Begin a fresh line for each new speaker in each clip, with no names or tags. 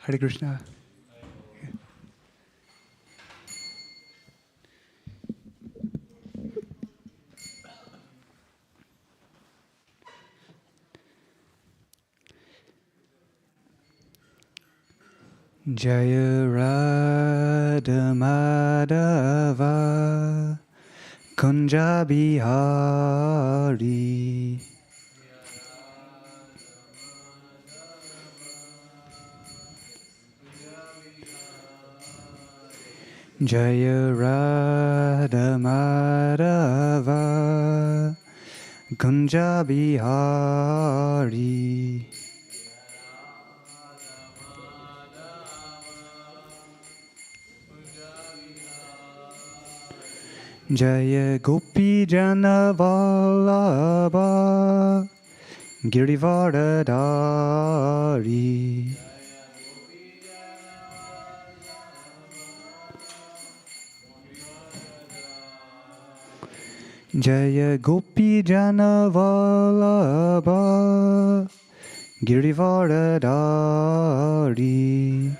Hare Krishna. Jaya Radha Madhava Kunja Bihari Jaya Radha Madhava Kunja Bihari Jaya Gopi Jana Vallabha Girivardhari Jaya Gopi Jana Vallabha Girivardhari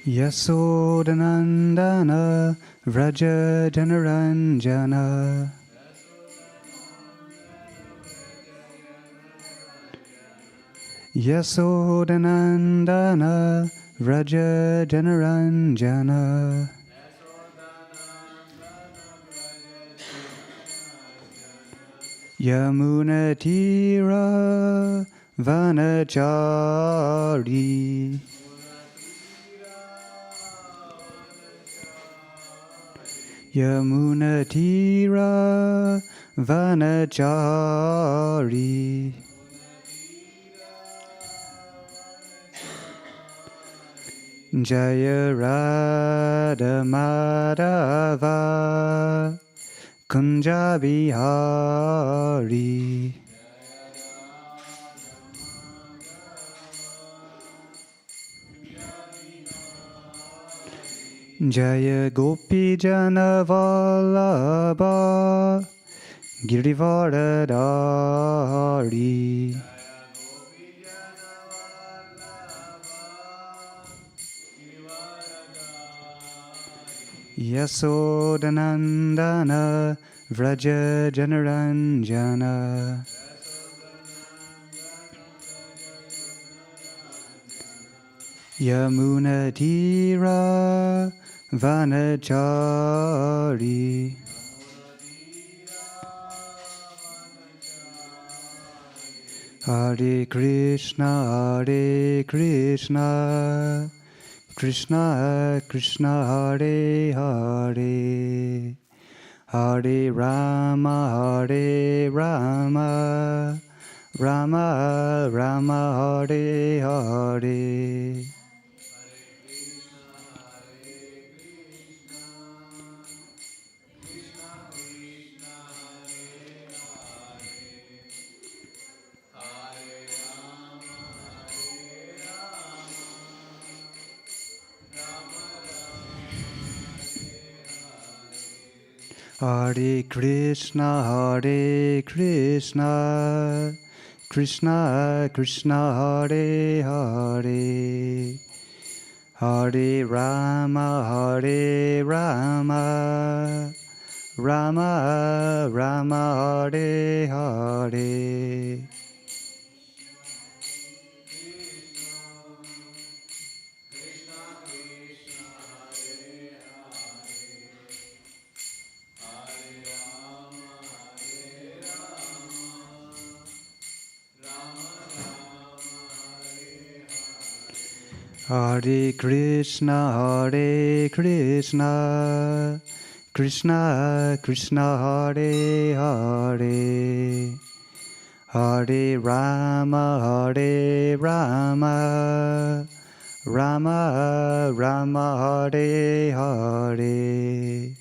Yasodhanandana Vraja Janaranjana Yasodhanandana Vraja Janaranjana Yamunatira Vanachari Yamunatira Vanachari Jaya Radha Madhava Kunja Bihari Jaya Gopi Jana Vallabha Girivardhari Yasodhanandana Vraja Janaranjana Yamunatira Vanachari Hare Krishna Krishna Krishna Hare Hare Hare Rama Rama Rama Hare Hare Hare Krishna Krishna Krishna Hare Hare Hare Rama Rama Rama Hare Hare Hare Krishna Krishna Krishna Hare Hare Hare Rama Rama Rama Hare Hare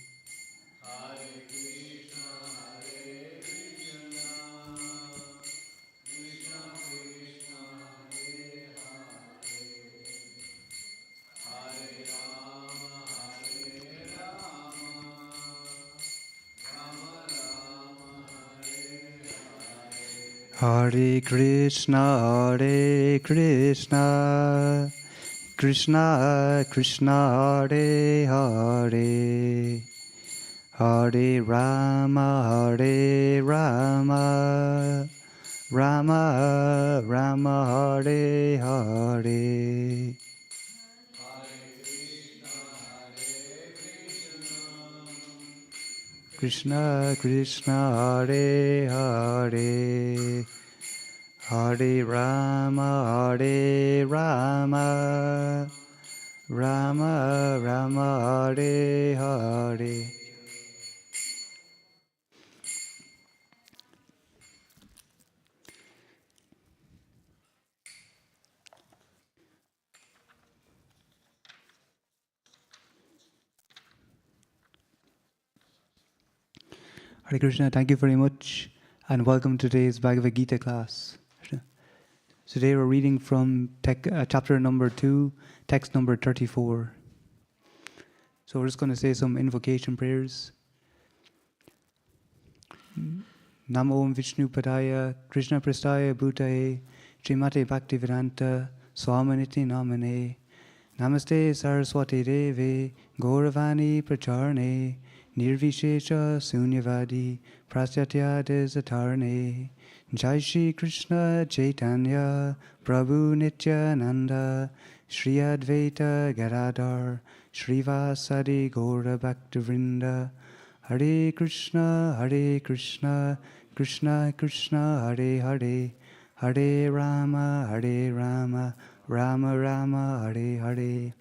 Hare Krishna, Krishna Krishna, Hare Hare, Hare Rama, Rama Rama, Hare Hare. Krishna Krishna, Hare Hare, Hare Rama, Rama Rama, Hare Hare. Hare Krishna, thank you very much and welcome to today's Bhagavad Gita class. Today we're reading from chapter number 2, text number 34. So we're just going to say some invocation prayers. Namo Vishnu Padaya, Krishna Prastaya Bhutaye, Srimate Bhaktivedanta Swaminiti Namane, Namaste Saraswati Deve, Gauravani Pracharne, Nirvishesha Sunyavadi, Prasyatya Desatarne, Jai Shri Krishna Chaitanya, Prabhu Nityananda, Shri Advaita Gadadhar, Srivasadi Gaura Bhaktivinoda, Hare Krishna, Krishna Krishna, Hare Hare, Hare Rama, Rama Rama, Hare Hare.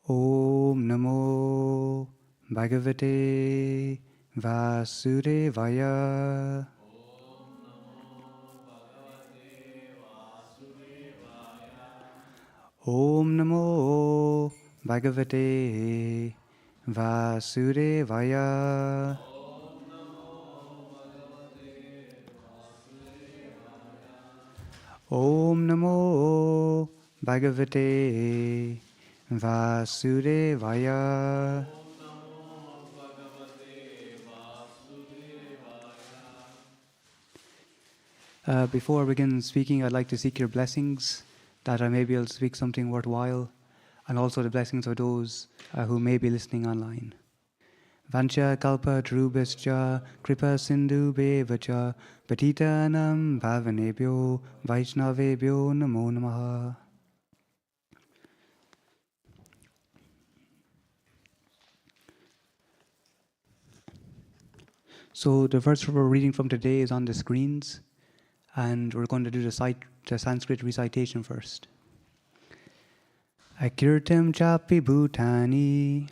Om Namo Bhagavate Vasudevaya. Om Namo Bhagavate Vasudevaya. Om Namo Bhagavate Vasudevaya. Before I begin speaking, I'd like to seek your blessings that I may be able to speak something worthwhile, and also the blessings of those who may be listening online. Vancha kalpa drubascha kripa sindhu bevacha patitanam bhavanebhyo vaishnavebhyo namo namaha. So the verse we're reading from today is on the screens, and we're going to do the Sanskrit recitation first. Akirtam chapi bhutani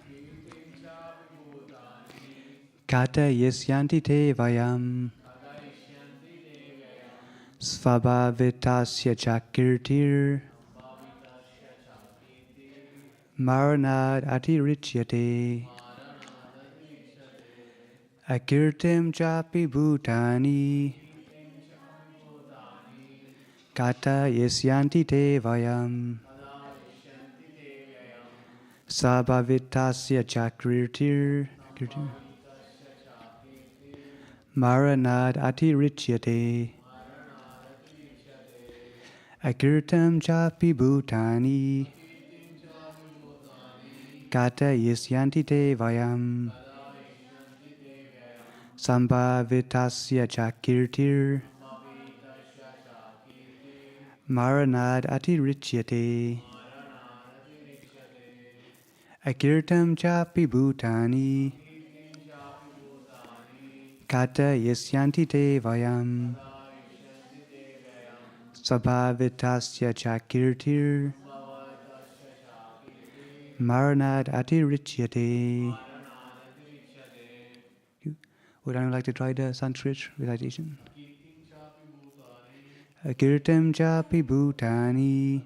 kata yasyanti te vayam svabhavitasya chakirtir maranad atirichyate. Akirtam chapi bhutani kata yasyanti te vayam sabhavitasya chakirtir maranad atirichyate. Akirtam chapi bhutani kata yasyanti te vayam sambhavitasya chakirtir maranad atirichyate. Akirtam chapi bhutani kata yasyanti te vayam sabhavitasya chakirtir maranad atirichyate. Would anyone like to try the Sanskrit recitation? Akirtam chapi bhutani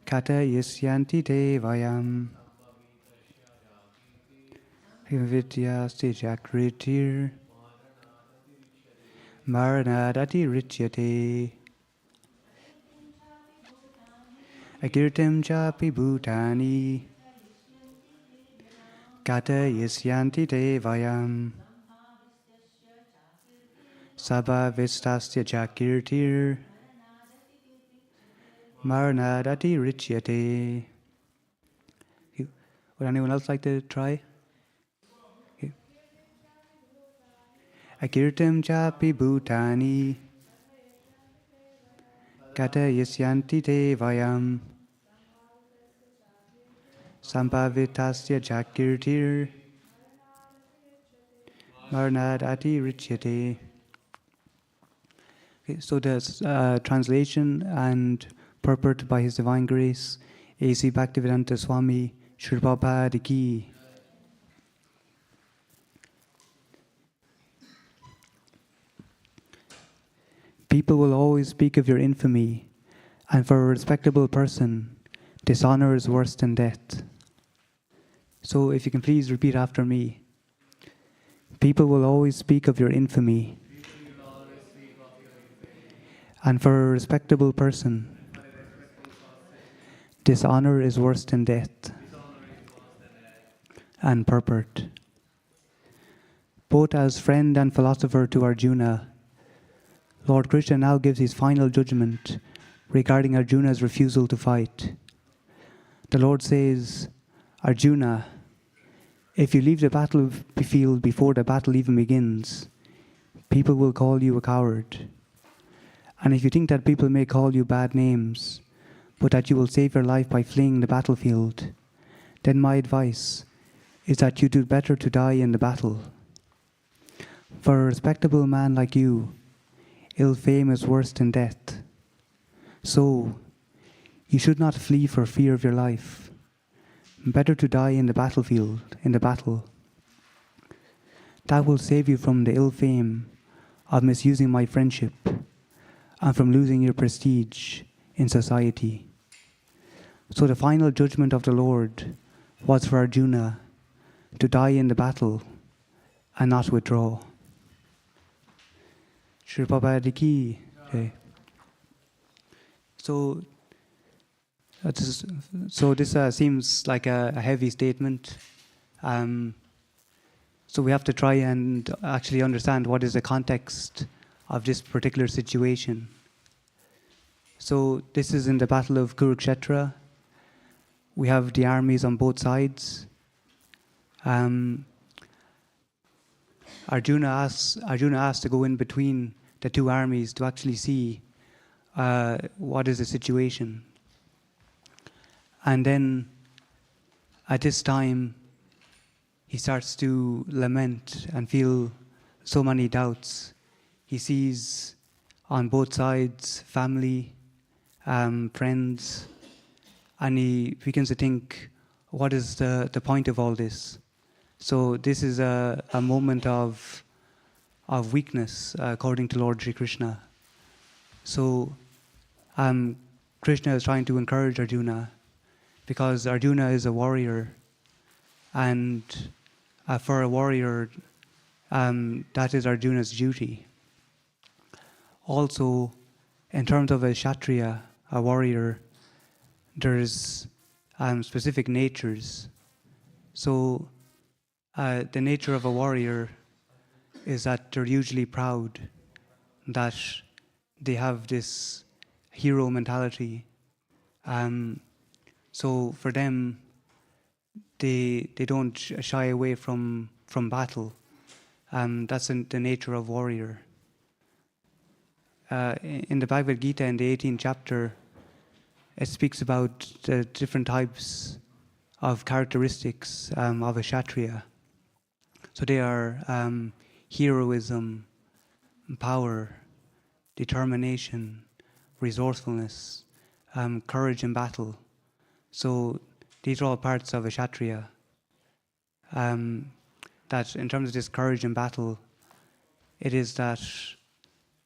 kata yasyanti te vayam vidyasti chakritir maranadati richyate. Akirtam chapi bhutani Katayisyanti te vayam Sabha vistasya chakirtir Maranadati richyate. Would anyone else like to try? Okay. Akirtam chapi bhutani Katayisyanti te vayam Sampavitasya chakirtir Maranadati richyate. Okay, so the translation and purport by His Divine Grace, A.C. Bhaktivedanta Swami Sri Prabhupada Ki. People will always speak of your infamy, and for a respectable person, dishonor is worse than death. So if you can please repeat after me. People will always speak of your infamy, and for a respectable person, dishonor is worse than death. And purport. Both as friend and philosopher to Arjuna, Lord Krishna now gives his final judgment regarding Arjuna's refusal to fight. The Lord says, Arjuna, if you leave the battlefield before the battle even begins, people will call you a coward. And if you think that people may call you bad names, but that you will save your life by fleeing the battlefield, then my advice is that you do better to die in the battle. For a respectable man like you, ill fame is worse than death. So, you should not flee for fear of your life. Better to die in the battlefield, in the battle. That will save you from the ill fame of misusing my friendship and from losing your prestige in society. So the final judgment of the Lord was for Arjuna to die in the battle and not withdraw. Shri Prabhupada Ki. Okay. So this seems like a heavy statement. So we have to try and actually understand what is the context of this particular situation. So this is in the Battle of Kurukshetra. We have the armies on both sides. Arjuna asks to go in between the two armies to actually see what is the situation. And then at this time, he starts to lament and feel so many doubts. He sees on both sides family, friends, and he begins to think, what is the point of all this? So this is a moment of weakness, according to Lord Sri Krishna. So Krishna is trying to encourage Arjuna, because Arjuna is a warrior, and for a warrior, that is Arjuna's duty. Also, in terms of a Kshatriya, a warrior, there's specific natures. So the nature of a warrior is that they're usually proud, that they have this hero mentality. So for them, they don't shy away from battle. That's the nature of warrior. In the Bhagavad Gita, in the 18th chapter, it speaks about the different types of characteristics of a Kshatriya. So they are heroism, power, determination, resourcefulness, courage in battle. So these are all parts of a Kshatriya. That in terms of this courage in battle, it is that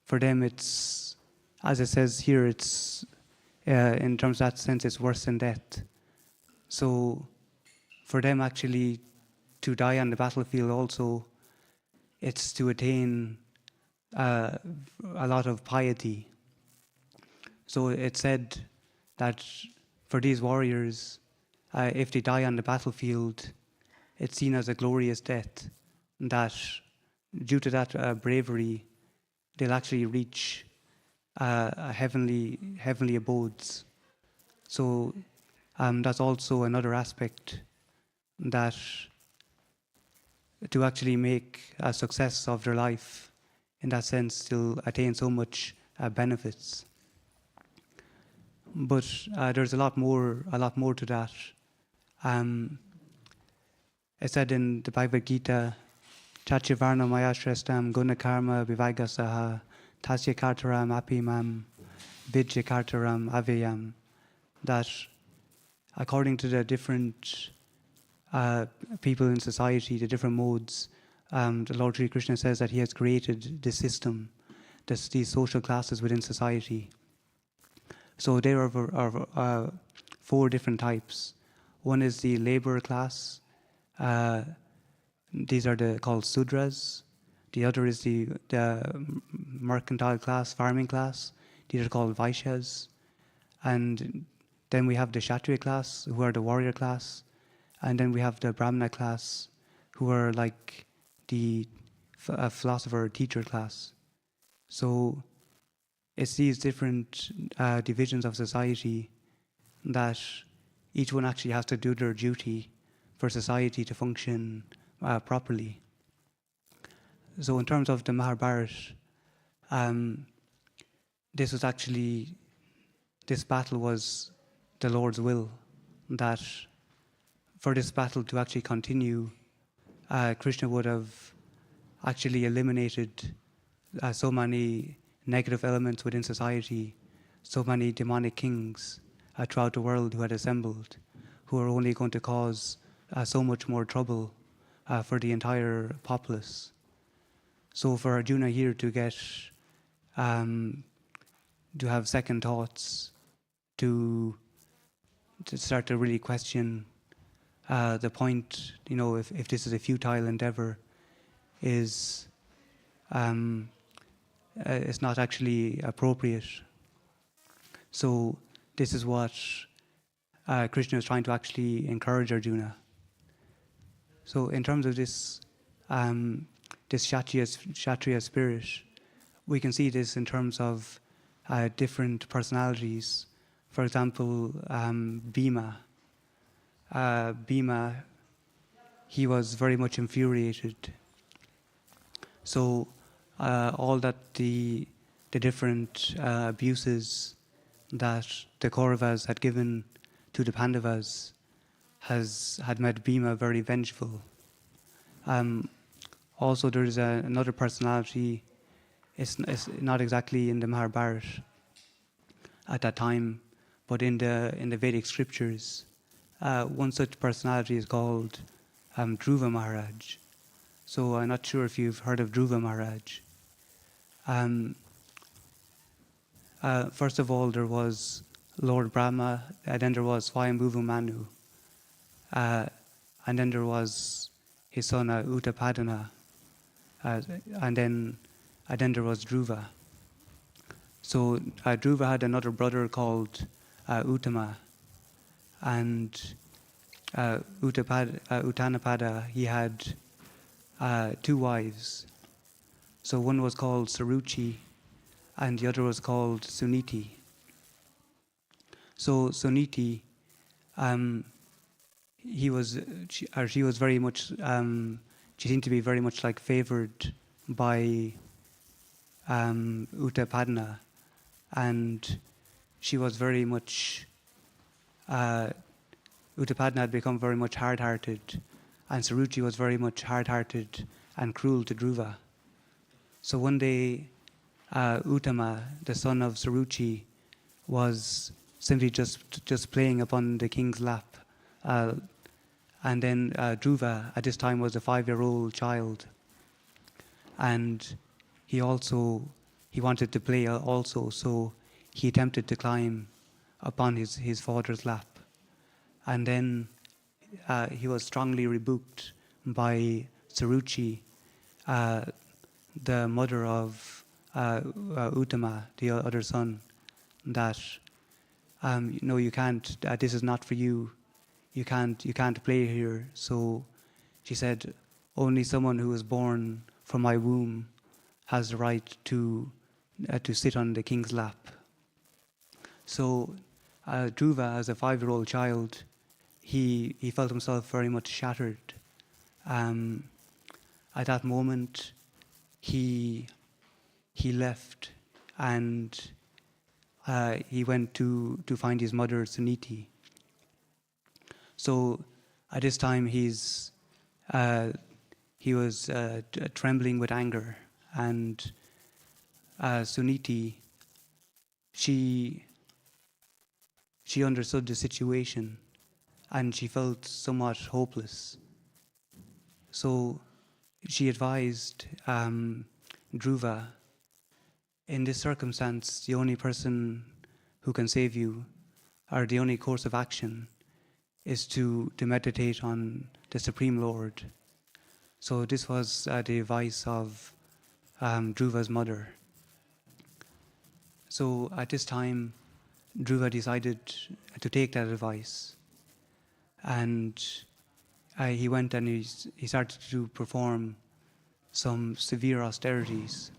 for them it's, as it says here, it's in terms of that sense, it's worse than death. So for them actually to die on the battlefield also, it's to attain a lot of piety. So it's said that for these warriors, if they die on the battlefield, it's seen as a glorious death, that due to that bravery, they'll actually reach a heavenly abodes. So that's also another aspect, that to actually make a success of their life, in that sense, they'll attain so much benefits. But there's a lot more to that. It said in the Bhagavad Gita, Chachivarna Mayashrastam Gunakarma Vivagasaha Tasya Kartaram Apimam Vidya Kartaram Avayam, that according to the different people in society, the different modes, the Lord Sri Krishna says that he has created this system, these social classes within society. So there are 4 different types. One is the labor class. These are called Sudras. The other is the mercantile class, farming class. These are called Vaishyas. And then we have the Kshatriya class, who are the warrior class. And then we have the Brahmana class, who are like the philosopher teacher class. So it's these different divisions of society that each one actually has to do their duty for society to function properly. So in terms of the Mahabharata, this battle was the Lord's will, that for this battle to actually continue, Krishna would have actually eliminated so many negative elements within society, so many demonic kings throughout the world who had assembled, who are only going to cause so much more trouble for the entire populace. So for Arjuna here to get to have second thoughts, to start to really question the point, if this is a futile endeavor, is it's not actually appropriate. So this is what Krishna is trying to actually encourage Arjuna. So in terms of this Kshatriya spirit, we can see this in terms of different personalities. For example, Bhima. Bhima, he was very much infuriated. So all that the different abuses that the Kauravas had given to the Pandavas had made Bhima very vengeful. Also, there is another personality. It's not exactly in the Mahabharata at that time, but in the Vedic scriptures, one such personality is called Dhruva Maharaj. So I'm not sure if you've heard of Dhruva Maharaj. First of all, there was Lord Brahma, and then there was Swayambhuva Manu, and then there was his son Uttapadana, and then there was Dhruva. So Dhruva had another brother called Uttama, and Uttanapada, he had 2 wives. So one was called Saruchi, and the other was called Suniti. So Suniti, she was very much, she seemed to be very much like favored by Uttapadana, and she was very much, Uttapadana had become very much hard-hearted, and Saruchi was very much hard-hearted and cruel to Dhruva. So one day, Uttama, the son of Saruchi, was simply just playing upon the king's lap. And then Dhruva, at this time, was a 5-year-old child. And he wanted to play also, so he attempted to climb upon his father's lap. And then he was strongly rebuked by Saruchi, the mother of Uttama, the other son, that you can't. This is not for you. You can't play here. So she said, only someone who was born from my womb has the right to sit on the king's lap. So Dhruva, as a 5-year-old child, he felt himself very much shattered. At that moment, he left, and he went to find his mother, Suniti. So at this time, he was trembling with anger, and Suniti, she understood the situation, and she felt somewhat hopeless. So she advised Dhruva, in this circumstance, the only person who can save you, or the only course of action, is to meditate on the Supreme Lord. So this was the advice of Dhruva's mother. So at this time, Dhruva decided to take that advice, and he went and he started to perform some severe austerities.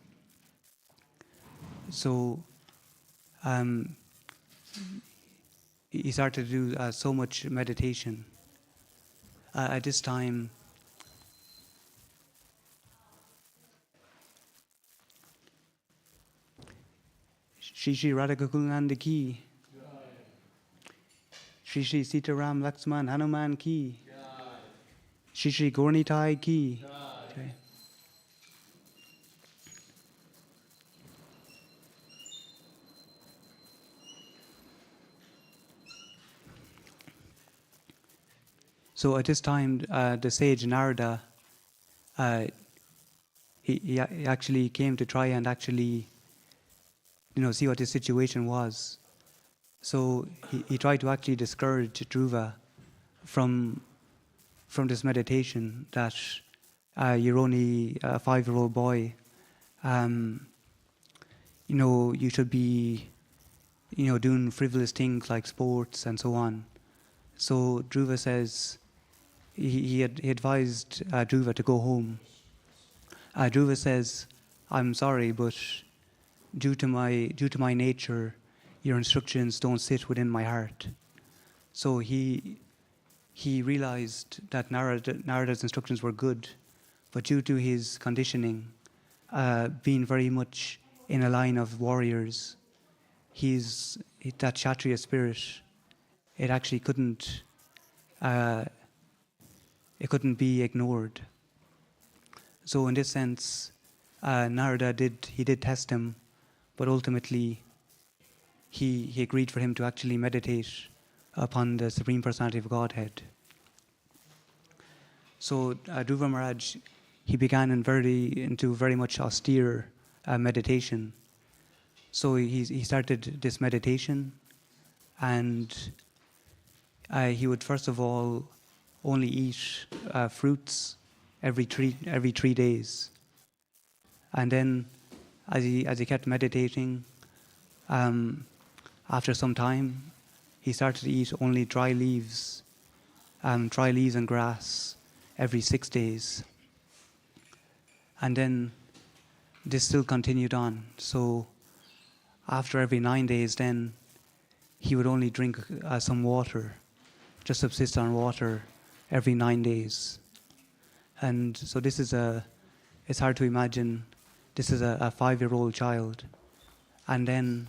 So he started to do so much meditation. At this time, Shri Shri Radhakakunanda ki, Shri Shri Sitaram Lakshman Hanuman ki, Shri Shri Gaurnitai ki. Okay. So at this time, the sage Narada, he actually came to try and actually, see what the situation was. So he tried to actually discourage Dhruva from this meditation, that you're only a 5-year-old boy. You should be, doing frivolous things like sports and so on. So Dhruva says, he advised Dhruva to go home. Dhruva says, I'm sorry, but due to my nature, your instructions don't sit within my heart. So he realized that Narada's instructions were good, but due to his conditioning, being very much in a line of warriors, that Kshatriya spirit, it actually couldn't be ignored. So in this sense, Narada did test him, but ultimately he agreed for him to actually meditate upon the Supreme Personality of Godhead. So Dhruva Maharaj, he began into very much austere meditation. So he started this meditation, and he would first of all only eat fruits every 3 days, and then as he kept meditating, after some time, he started to eat only dry leaves and grass every 6 days. And then this still continued on. So after every 9 days, then he would only drink some water, just subsist on water every 9 days. And so this is it's hard to imagine, this is a 5-year-old child. And then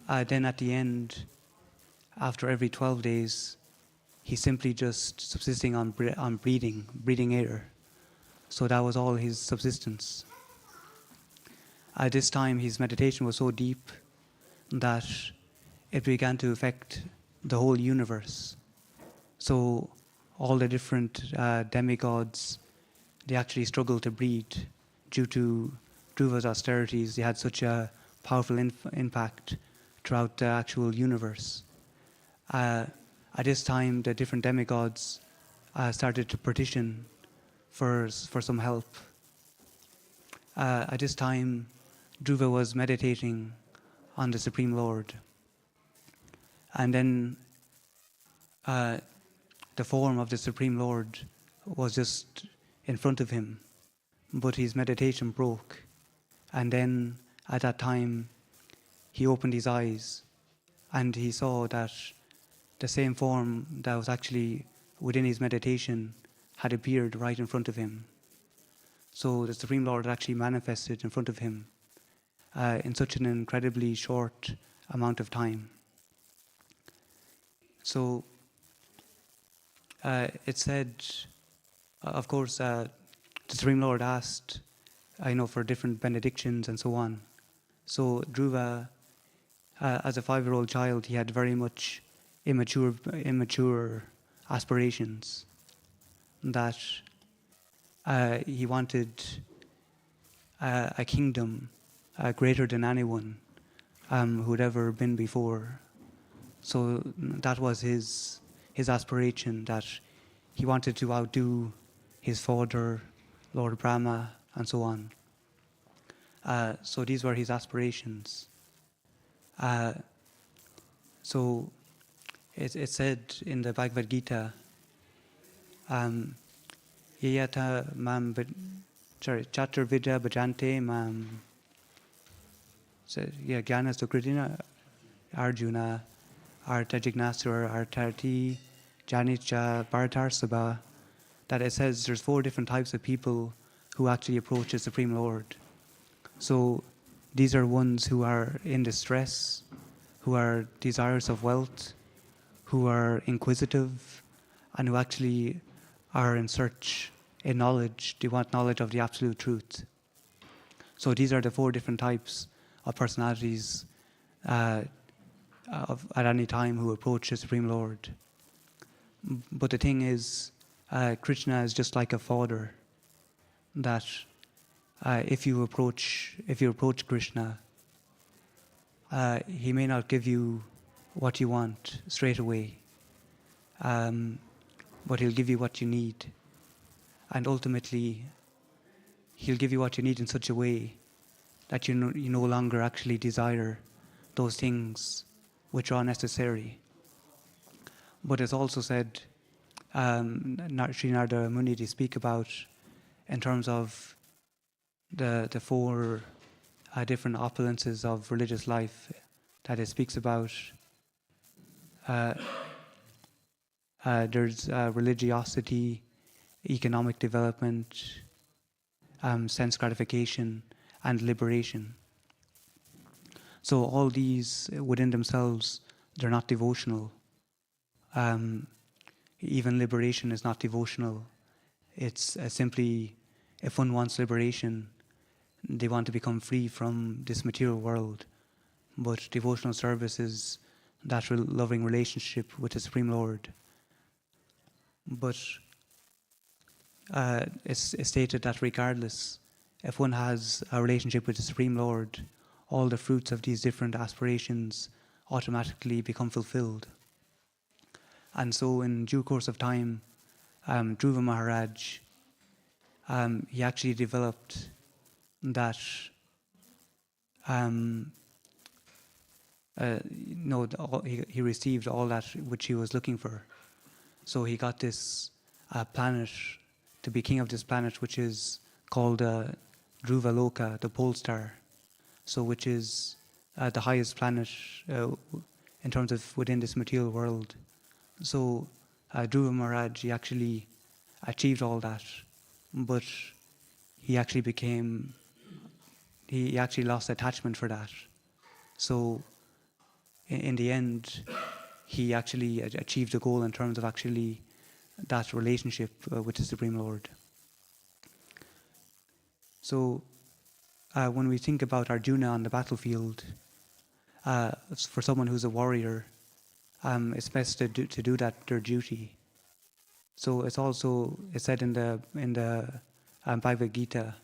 at the end, after every 12 days, he's simply just subsisting on breathing air. So that was all his subsistence. At this time, his meditation was so deep that it began to affect the whole universe. So all the different demigods, they actually struggled to breathe due to Dhruva's austerities. They had such a powerful impact throughout the actual universe. At this time, the different demigods started to petition for some help. At this time, Dhruva was meditating on the Supreme Lord. And then the form of the Supreme Lord was just in front of him, but his meditation broke, and then at that time he opened his eyes and he saw that the same form that was actually within his meditation had appeared right in front of him. So the Supreme Lord actually manifested in front of him in such an incredibly short amount of time. So it said, of course, the Supreme Lord asked, for different benedictions and so on. So Dhruva, as a 5-year-old child, he had very much immature aspirations that he wanted a kingdom greater than anyone who had ever been before. So that was his aspiration, that he wanted to outdo his father, Lord Brahma, and so on. So these were his aspirations. So it said in the Bhagavad Gita, Yayata mam chatur vidya bhajante mam. So Jnana Sukritina Arjuna Arta Jignasur Artarti Janicha Bharatar Sabha. That it says there's 4 different types of people who actually approach the Supreme Lord. So these are ones who are in distress, who are desirous of wealth, who are inquisitive, and who actually are in search in knowledge. They want knowledge of the absolute truth. So these are the 4 different types of personalities at any time who approach the Supreme Lord. But the thing is, Krishna is just like a father, that if you approach Krishna, he may not give you what you want straight away, but he'll give you what you need. And ultimately, he'll give you what you need in such a way that you no longer actually desire those things which are necessary. But it's also said, Sri Narada Muni, they speak about in terms of the 4 different opulences of religious life, that it speaks about. There's religiosity, economic development, sense gratification, and liberation. So all these within themselves, they're not devotional. Even liberation is not devotional. It's simply, if one wants liberation, they want to become free from this material world. But devotional service is that loving relationship with the Supreme Lord. But it's stated that regardless, if one has a relationship with the Supreme Lord, all the fruits of these different aspirations automatically become fulfilled. And so in due course of time, Dhruva Maharaj, he actually developed that, he received all that which he was looking for. So he got this planet, to be king of this planet, which is called Dhruva Loka, the pole star. So which is the highest planet in terms of within this material world. So Dhruva Maharaj, he actually achieved all that, but he actually lost attachment for that. So in the end, he actually achieved the goal in terms of actually that relationship with the Supreme Lord. So when we think about Arjuna on the battlefield, for someone who's a warrior, it's best to do that, their duty. So it's said in the Bhagavad Gita.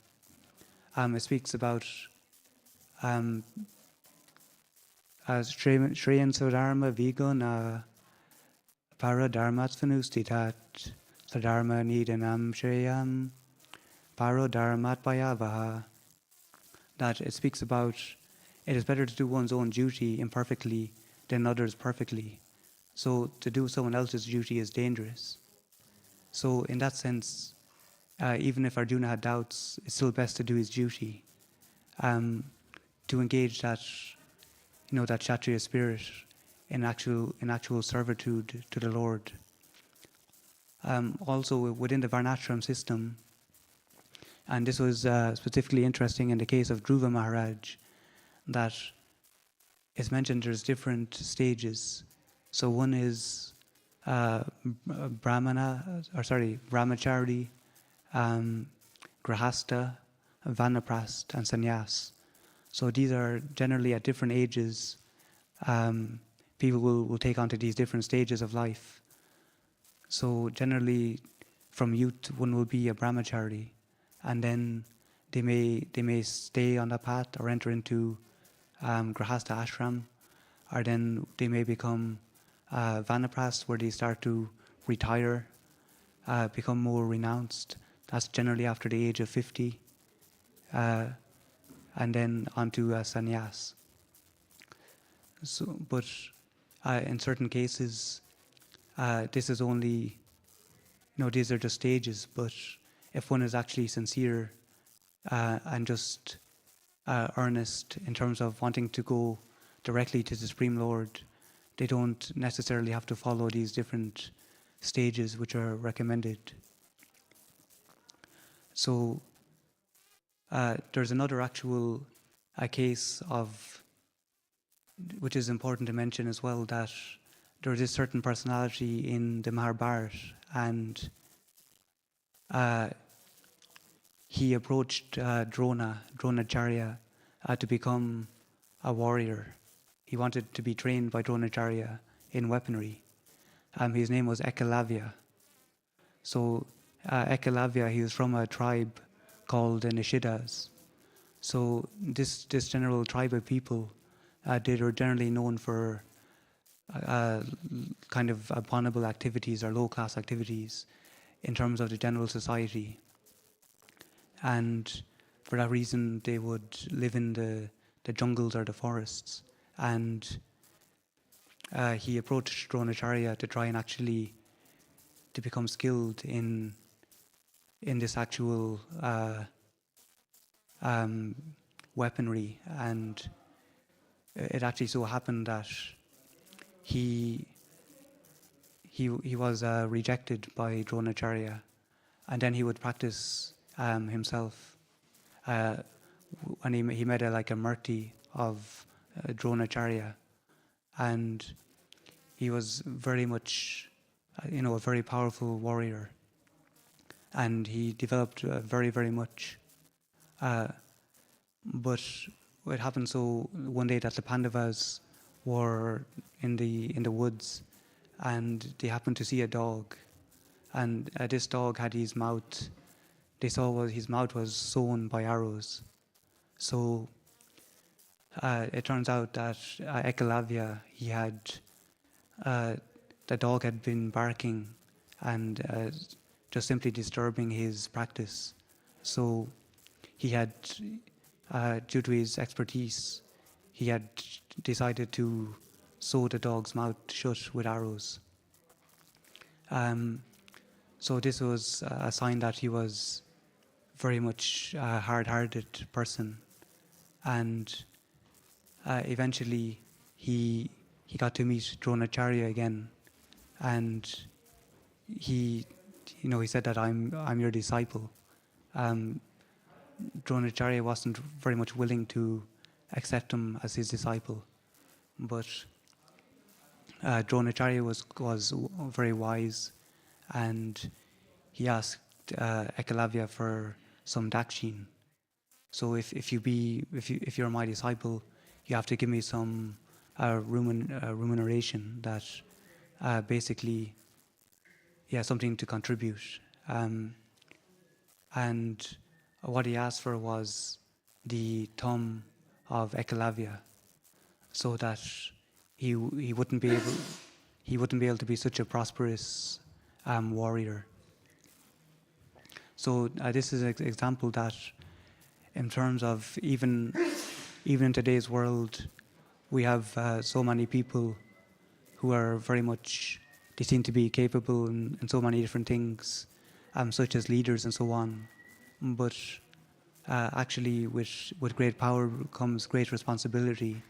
It speaks about Shreyan Swadharma Viguna Paradharmatsvanustitat Sadharma Nidanam Shreyam Parodharmatpayavaha. That it speaks about it is better to do one's own duty imperfectly than others perfectly. So to do someone else's duty is dangerous. So in that sense, even if Arjuna had doubts, it's still best to do his duty, to engage that, that Kshatriya spirit in actual servitude to the Lord. Also within the Varnashram system, and this was specifically interesting in the case of Dhruva Maharaj, that it's mentioned there's different stages. So one is brahmachari, grahastha, vanaprast, and sannyas. So these are generally at different ages. People will take on to these different stages of life. So generally, from youth, one will be a brahmachari, and then they may stay on that path or enter into grahastha ashram, or then they may become vanaprast, where they start to retire, become more renounced. That's generally after the age of 50, and then onto sannyas. So, but in certain cases, this is only, these are just stages. But if one is actually sincere and just earnest in terms of wanting to go directly to the Supreme Lord, they don't necessarily have to follow these different stages which are recommended. So there's another actual case of, which is important to mention as well, that there is a certain personality in the Mahabharata, and he approached Dronacharya to become a warrior. He wanted to be trained by Dronacharya in weaponry. His name was Ekalavya. So Ekalavya, he was from a tribe called the Nishidas. So this general tribe of people, they were generally known for kind of abominable activities or low-class activities in terms of the general society. And for that reason, they would live in the jungles or the forests. And he approached Dronacharya to try and actually to become skilled in this actual weaponry. And it actually so happened that he was rejected by Dronacharya, and then he would practice himself. And he met a murti of Dronacharya, and he was very much, a very powerful warrior, and he developed very, very much. But it happened so one day that the Pandavas were in the woods, and they happened to see a dog, and this dog had his mouth. They saw his mouth was sewn by arrows. So it turns out that Ekalavya, the dog had been barking and just simply disturbing his practice. So he had, due to his expertise, he had decided to sew the dog's mouth shut with arrows. So this was a sign that he was very much a hard-hearted person, and eventually he got to meet Dronacharya again, and he said that I'm your disciple. Dronacharya wasn't very much willing to accept him as his disciple, but Dronacharya was very wise, and he asked Ekalavya for some dakshin. So if you're my disciple, you have to give me some remuneration, that basically, something to contribute. And what he asked for was the thumb of Ekalavya, so that he wouldn't be able to be such a prosperous warrior. So this is an example that, in terms of even in today's world, we have so many people who are very much, they seem to be capable in so many different things, such as leaders and so on. But actually, with great power comes great responsibility.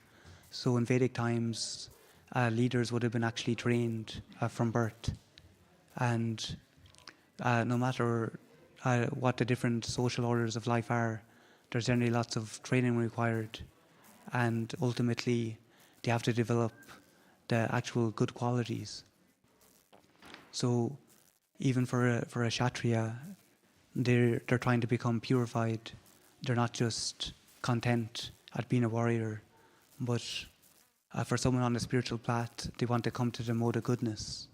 So in Vedic times, leaders would have been actually trained from birth. And no matter what the different social orders of life are, there's generally lots of training required. And ultimately, they have to develop the actual good qualities. So even for a Kshatriya, they're trying to become purified. They're not just content at being a warrior, but for someone on the spiritual path, they want to come to the mode of goodness.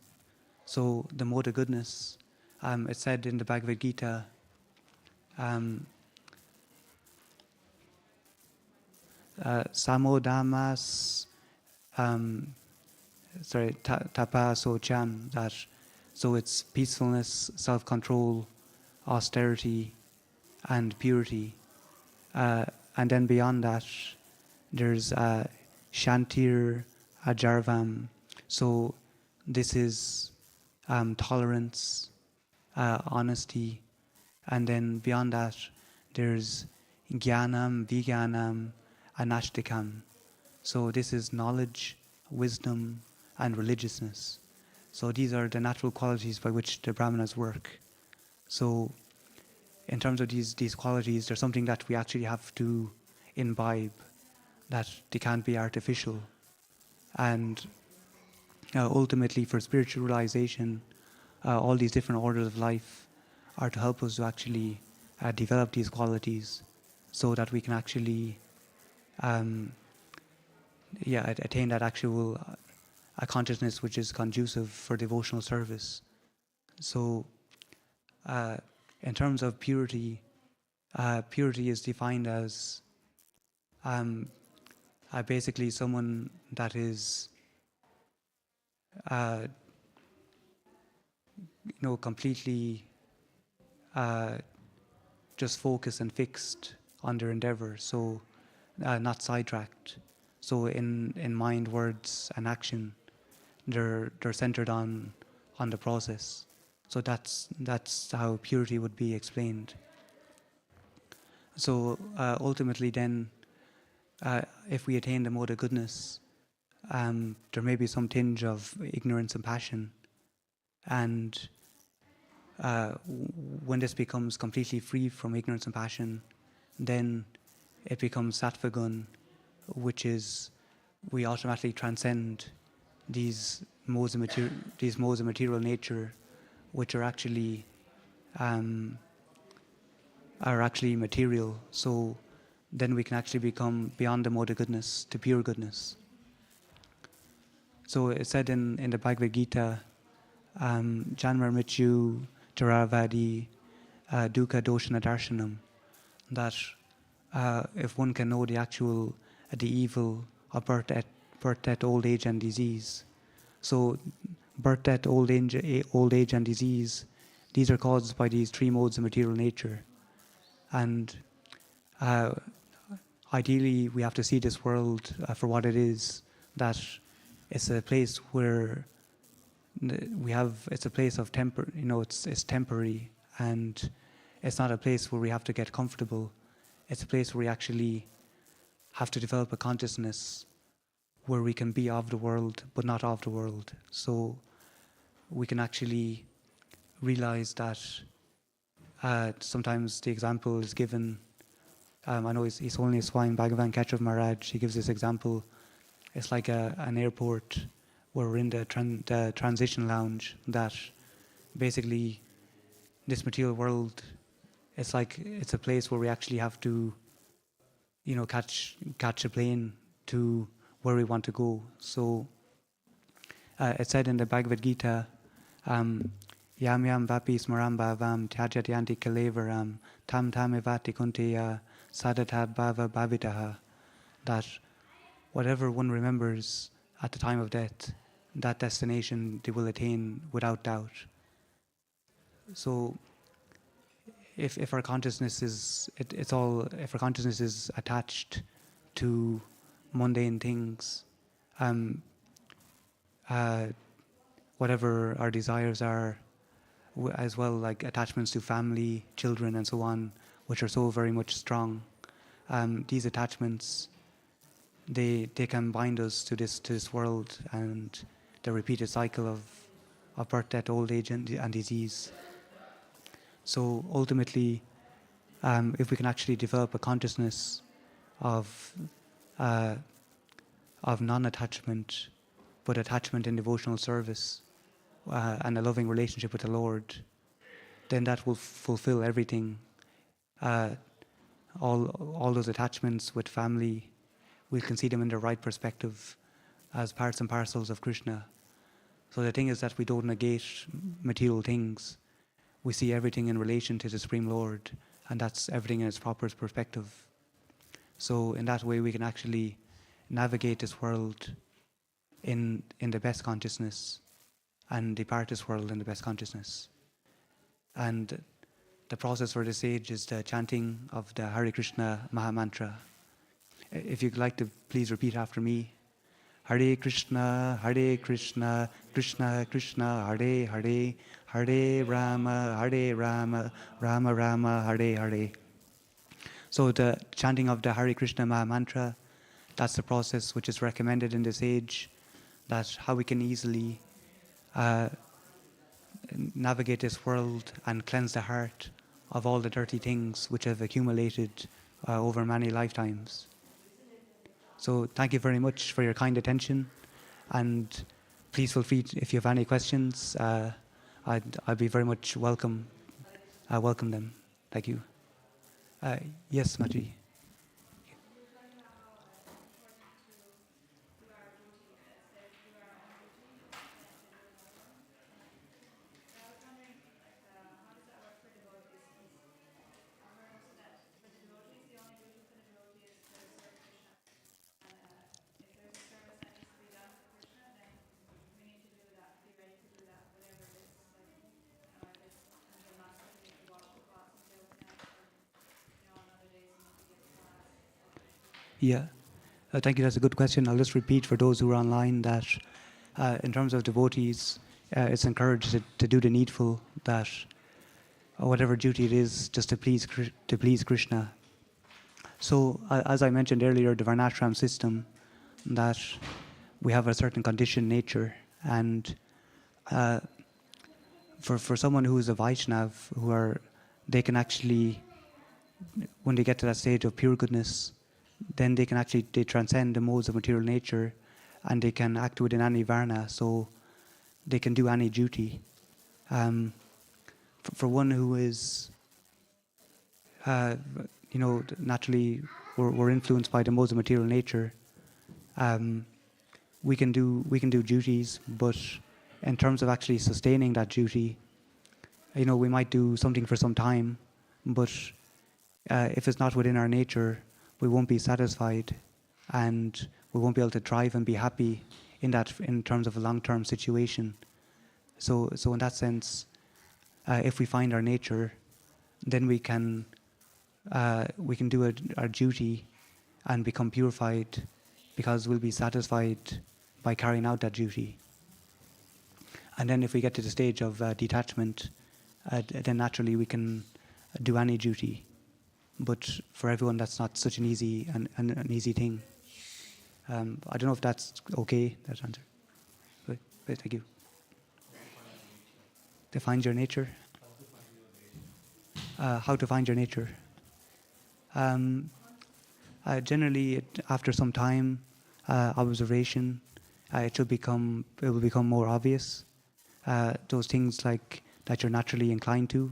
So the mode of goodness, it's said in the Bhagavad Gita, samodamas, tapa socham, that so it's peacefulness, self-control, austerity, and purity. And then beyond that, there's Shantir Ajarvam. So this is tolerance, honesty. And then beyond that, there's Jnanam, Vijnanam, Anashtikam. So this is knowledge, wisdom, and religiousness. So these are the natural qualities by which the Brahmanas work. So in terms of these qualities, there's something that we actually have to imbibe, that they can't be artificial. And ultimately, for spiritual realization, all these different orders of life are to help us to actually develop these qualities so that we can actually attain that actual consciousness which is conducive for devotional service. So in terms of purity, purity is defined as basically someone that is completely just focused and fixed on their endeavor, so not sidetracked. So in mind, words, and action, they're centered on the process. So that's how purity would be explained. So ultimately, then, if we attain the mode of goodness, there may be some tinge of ignorance and passion, and when this becomes completely free from ignorance and passion, then it becomes sattva gun, which is we automatically transcend these modes of material nature, which are actually material. So then we can actually become beyond the mode of goodness to pure goodness. So it's said in the Bhagavad Gita, Janmar Mityu Taravadi Dukkha Doshana Darshanam, that if one can know the evil of birth, death, old age, and disease. So birth, death, old age, and disease, these are caused by these three modes of material nature. And ideally, we have to see this world for what it is, that it's a place where it's a place of it's temporary, and it's not a place where we have to get comfortable. It's a place where we actually have to develop a consciousness where we can be of the world but not of the world. So we can actually realize that sometimes the example is given. I know he's only a Swami Bhagavan Kechav Maharaj. He gives this example. It's like an airport where we're in the transition lounge, that basically this material world, it's a place where we actually have to catch a plane to where we want to go. So it's said in the Bhagavad Gita, yam yam vapi smaramba vam tyajat yanti kalevaram tam evati kunteya sadatad bhava bhavitaha, that whatever one remembers at the time of death, that destination they will attain without doubt. So if our consciousness is if our consciousness is attached to mundane things, uh, whatever our desires are, as well, like attachments to family, children, and so on, which are so very much strong. These attachments, they can bind us to this world, and the repeated cycle of birth, death, old age, and disease. So ultimately, if we can actually develop a consciousness of uh, of non-attachment, but attachment in devotional service, and a loving relationship with the Lord, then that will fulfill everything. Uh, all those attachments with family, we can see them in the right perspective as parts and parcels of Krishna. So the thing is that we don't negate material things. We see everything in relation to the Supreme Lord, and that's everything in its proper perspective. So in that way, we can actually navigate this world in the best consciousness, and depart this world in the best consciousness. And the process for this age is the chanting of the Hare Krishna Maha Mantra. If you'd like to please repeat after me. Hare Krishna, Krishna Krishna, Hare Hare, Hare Rama, Rama Rama, Hare Hare. So the chanting of the Hare Krishna Maha Mantra, that's the process which is recommended in this age. That's how we can easily navigate this world and cleanse the heart of all the dirty things which have accumulated over many lifetimes. So thank you very much for your kind attention, and please feel free if you have any questions. I'd be very much welcome them. Thank you. Yes, Maji. Yeah. Thank you. That's a good question. I'll just repeat for those who are online that in terms of devotees, it's encouraged to do the needful, that whatever duty it is, just to please Krishna. So as I mentioned earlier, the Varnashram system, that we have a certain conditioned nature, and for someone who is a Vaishnav, they can actually, when they get to that stage of pure goodness, then they transcend the modes of material nature, and they can act within any varna, so they can do any duty. For one who is, naturally we're influenced by the modes of material nature, we can do duties, but in terms of actually sustaining that duty, we might do something for some time, but if it's not within our nature, we won't be satisfied, and we won't be able to thrive and be happy in terms of a long-term situation. So in that sense, if we find our nature, then we can do our duty and become purified, because we'll be satisfied by carrying out that duty. And then if we get to the stage of detachment, then naturally we can do any duty. But for everyone, that's not such an easy an easy thing. I don't know if that's okay, that answer. But thank you. To find your nature. How to find your nature. Generally, after some time, observation, it will become more obvious. Those things like that you're naturally inclined to.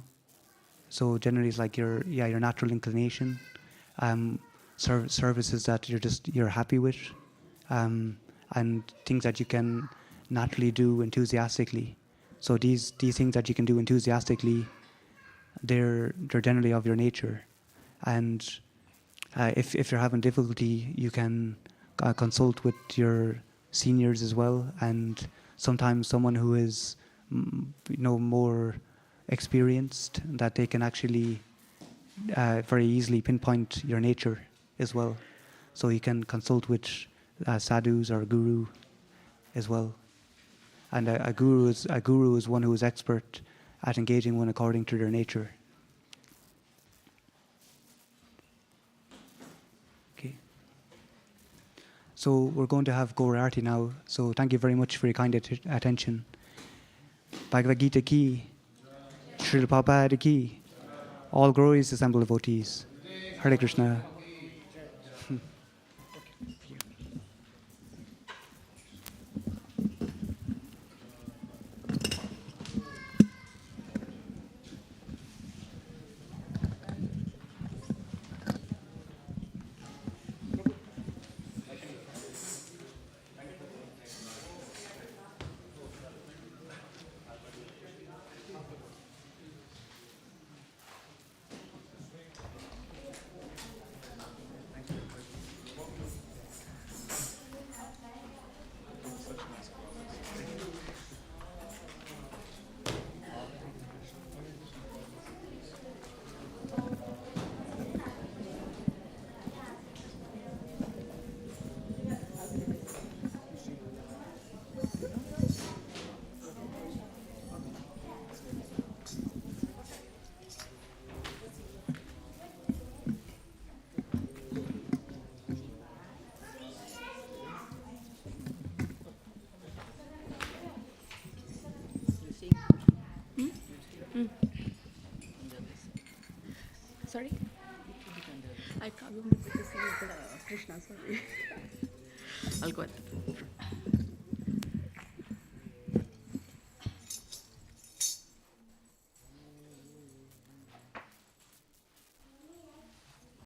So generally, it's like your natural inclination, services that you're happy with, and things that you can naturally do enthusiastically. So these things that you can do enthusiastically, they're generally of your nature, and if you're having difficulty, you can consult with your seniors as well, and sometimes someone who is more experienced, that they can actually very easily pinpoint your nature as well. So you can consult with sadhus or guru as well. And a guru is one who is expert at engaging one according to their nature. Okay. So we're going to have Gaur Arti now. So thank you very much for your kind attention. Bhagavad Gita ki, Srila Prabhupada ki, all glorious assembled devotees. Hare Krishna.
Sorry? I can't remember to see Krishna, sorry. I'll go ahead.